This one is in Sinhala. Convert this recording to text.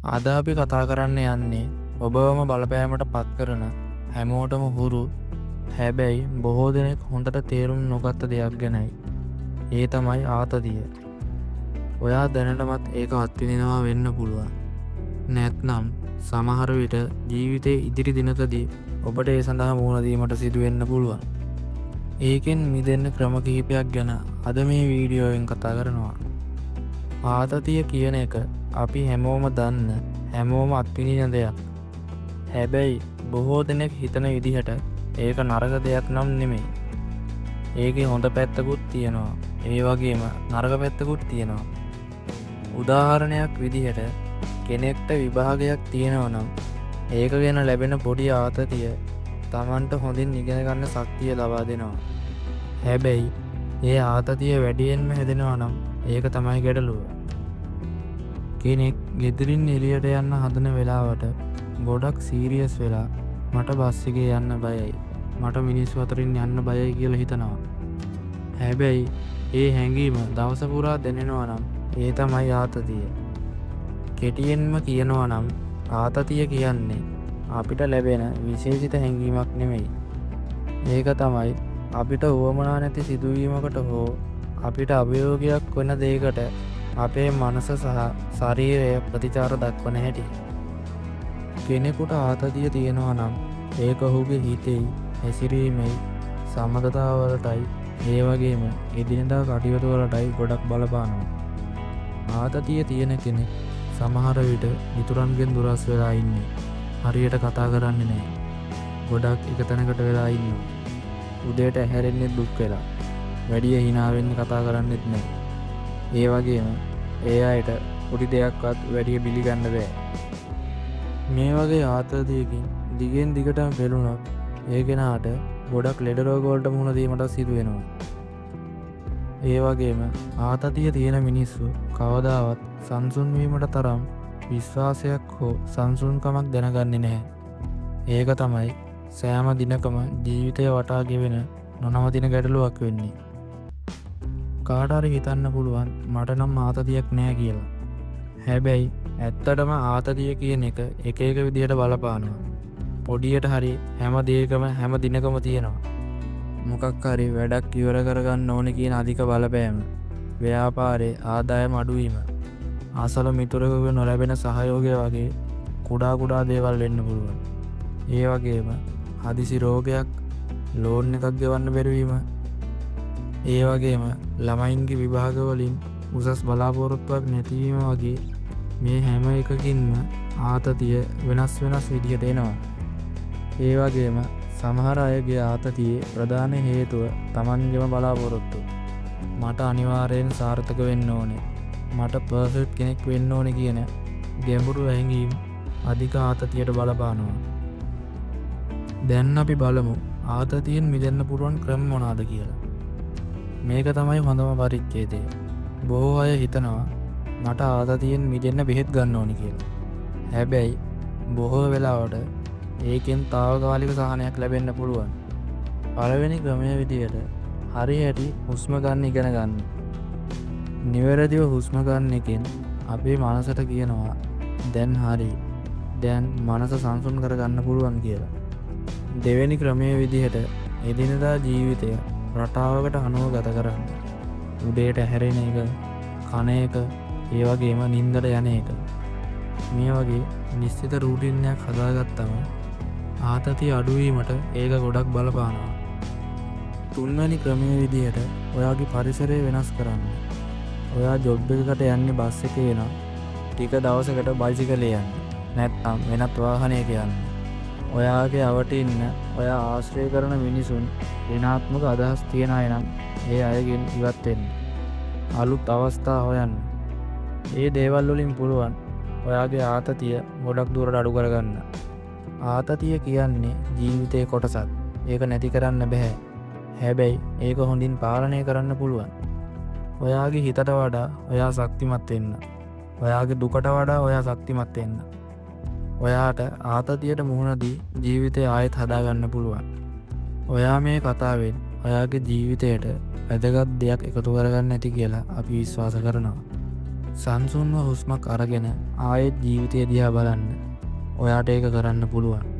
අද අපි කතා කරන්න යන්නේ ඔබවම බලපෑමට පත් කරන හැමෝටම හුරු හැබැයි බොහෝ දෙනෙක් හොඳට තේරුම් නොගත්ත දෙයක් ගැනයි. ඒ තමයි ආතතිය. ඔයා දැනටමත් ඒක අත්විඳිනවා වෙන්න පුළුවන්. නැත්නම් සමහර විට ජීවිතේ ඉදිරි දිනකදී ඔබට ඒ සඳහා මුහුණ දීමට සිදු වෙන්න පුළුවන්. ඒකෙන් මිදෙන්න ක්‍රම කිහිපයක් ගැන අද මේ වීඩියෝවෙන් කතා කරනවා. ආතතිය කියන එක අපි හැමෝම දන්න හැමෝම අත්විඳින දෙයක්. හැබැයි බොහෝ දෙනෙක් හිතන විදිහට ඒක නරක දෙයක් නම් නෙමෙයි. ඒකේ හොඳ පැත්තකුත් තියෙනවා. ඒ වගේම නරක පැත්තකුත් තියෙනවා. උදාහරණයක් විදිහට කෙනෙක්ට විභාගයක් තියෙනවා නම් ඒක ගැන ලැබෙන පොඩි ආතතිය Tamanට හොඳින් ඉගෙන ගන්න ශක්තිය ලබා දෙනවා. හැබැයි ඒ ආතතිය වැඩියෙන්ම හැදෙනවා නම් ඒක තමයි ගැටලුව. කෙනෙක් ගෙදරින් එළියට යන්න හදන වෙලාවට ගොඩක් සීරියස් වෙලා මට බස් එකේ යන්න බයයි. මට මිනිස්සු අතරින් යන්න බයයි කියලා හිතනවා. හැබැයි ඒ හැඟීම දවස පුරා දැනෙනවා නම් ඒ තමයි ආතතිය. කෙටියෙන්ම කියනවා නම් ආතතිය කියන්නේ අපිට ලැබෙන විශේෂිත හැඟීමක් නෙමෙයි. ඒක තමයි අපිට උවමනා නැති සිදුවීමකට හෝ අපිට අභියෝගයක් වෙන දෙයකට අපේ මනස සහ ශරීරය ප්‍රතිචාර දක්වන හැටි. කෙනෙකුට ආතතිය තියෙනවා නම් ඒක ඔහුගේ හිතේ හැසිරීමේ සමගතාවලටයි ඒ වගේම එදිනෙදා කටයුතු වලටයි ගොඩක් බලපානවා. ආතතිය තියෙන කෙනෙක් සමහර විට මිතුරන්ගෙන් දුරස් වෙලා ඉන්නේ. හරියට කතා කරන්නේ නැහැ. ගොඩක් එක තැනකට වෙලා ඉන්නවා. උදේට ඇහැරෙන්නේ දුක් වෙලා. වැඩිය hina වෙන්න කතා කරන්නෙත් නැහැ. ඒ වගේම ඒ අයට පොඩි දෙයක්වත් වැඩිය පිළිගන්න බෑ. මේ වගේ ආතතියකින් දිගෙන් දිගටම පෙළුණොත් ඒ කෙනාට ගොඩක් ලෙඩ රෝග වලට මුහුණ දීමට සිදු වෙනවා. ඒ වගේම ආතතිය තියෙන මිනිස්සු කවදාවත් සංසුන් වීමට තරම් විශ්වාසයක් හෝ සංසුන්කමක් දැනගන්නේ නැහැ. ඒක තමයි සෑම දිනකම ජීවිතය වටා ගෙවෙන නොනවතින ගැටලුවක් වෙන්නේ. කාට හරි හිතන්න පුළුවන් මට නම් ආතතියක් නැහැ කියලා. හැබැයි ඇත්තටම ආතතිය කියන එක එක එක විදිහට බලපානවා. පොඩියට හරි හැම දෙයකම හැම දිනකම තියෙනවා. මොකක් හරි වැඩක් ඉවර කරගන්න ඕනේ කියන අධික බලපෑම, ව්‍යාපාරේ ආදායම අඩුවීම, අසල මිතුරෙකුගේ නොලැබෙන සහයෝගය වගේ කුඩා දේවල් වෙන්න පුළුවන්. ඒ වගේම හදිසි රෝගයක්, ලෝන් එකක් ගෙවන්න බැරි වීම, ඒ වගේම ළමයින්ගේ විභාග වලින් උසස් බලාපොරොත්තුවක් නැතිවීම වගේ මේ හැම එකකින්ම ආතතිය වෙනස් විදිහට එනවා. ඒ වගේම සමහර අයගේ ආතතියේ ප්‍රධාන හේතුව Tamanගේම බලාපොරොත්තු. මට අනිවාර්යෙන් සාර්ථක වෙන්න ඕනේ. මට පර්ෆෙක්ට් කෙනෙක් වෙන්න ඕනේ කියන ගැඹුරු හැඟීම් අධික ආතතියට බලපානවා. දැන් අපි බලමු ආතතියෙන් මිදෙන්න පුළුවන් ක්‍රම මොනවාද කියලා. මේක තමයි හොඳම පරිච්ඡේදය. බොහෝ අය හිතනවා මට ආතතියෙන් මිදෙන්න බෙහෙත් ගන්න ඕනි කියලා. හැබැයි බොහෝ වෙලාවට ඒකෙන් తాවකාලික සහනයක් ලැබෙන්න පුළුවන්. පළවෙනි ක්‍රමය විදියට හරියට හුස්ම ගන්න ඉගෙන ගන්න. නිවැරදිව හුස්ම ගන්න එකෙන් අපේ මනසට කියනවා දැන් හරි. දැන් මනස සංසුන් කරගන්න පුළුවන් කියලා. දෙවෙනි ක්‍රමය විදිහට එදිනදා ජීවිතය රටාවකට අනුව ගත කරන්න. උදේට හැරෙන එක, කන එක, ඒ වගේම නිින්දට යන එක. මේ වගේ නිශ්චිත රූටින් එකක් හදාගත්තම ආතතිය අඩුවීමට ඒක ගොඩක් බලපානවා. තුන්වැනි ක්‍රමය විදිහට ඔයාගේ පරිසරය වෙනස් කරන්න. ඔයා ජොබ් එකකට යන්නේ බස් එකේ නම් ටික දවසකට බයිසිකලේ යන්න. නැත්නම් වෙනත් වාහනයක යන්න. ඔයාගේ අවට ඉන්න ඔයා ආශ්‍රය කරන මිනිසුන් ඍණාත්මක අදහස් තියන අය නම් ඒ අයගෙන් ඉවත් වෙන්න. අලුත් අවස්ථා හොයන්න. ඒ දේවල් වලින් පුළුවන් ඔයාගේ ආතතිය ගොඩක් දුරට අඩු කරගන්න. ආතතිය කියන්නේ ජීවිතයේ කොටසක්. ඒක නැති කරන්න බෑ. හැබැයි ඒක හොඳින් පාලනය කරන්න පුළුවන්. ඔයාගේ හිතට වඩා ඔයා ශක්තිමත් වෙන්න. ඔයාගේ දුකට වඩා ඔයා ශක්තිමත් වෙන්න. ඔයාට ආතතියට මුහුණ දී ජීවිතය ආයෙත් හදාගන්න පුළුවන්. ඔයා මේ කතාවෙන් ඔයාගේ ජීවිතයට වැදගත් දෙයක් එකතු කරගන්න ඇති කියලා අපි විශ්වාස කරනවා. සංසුන්ව හුස්මක් අරගෙන ආයෙත් ජීවිතය දිහා බලන්න. ඔයාට ඒක කරන්න පුළුවන්.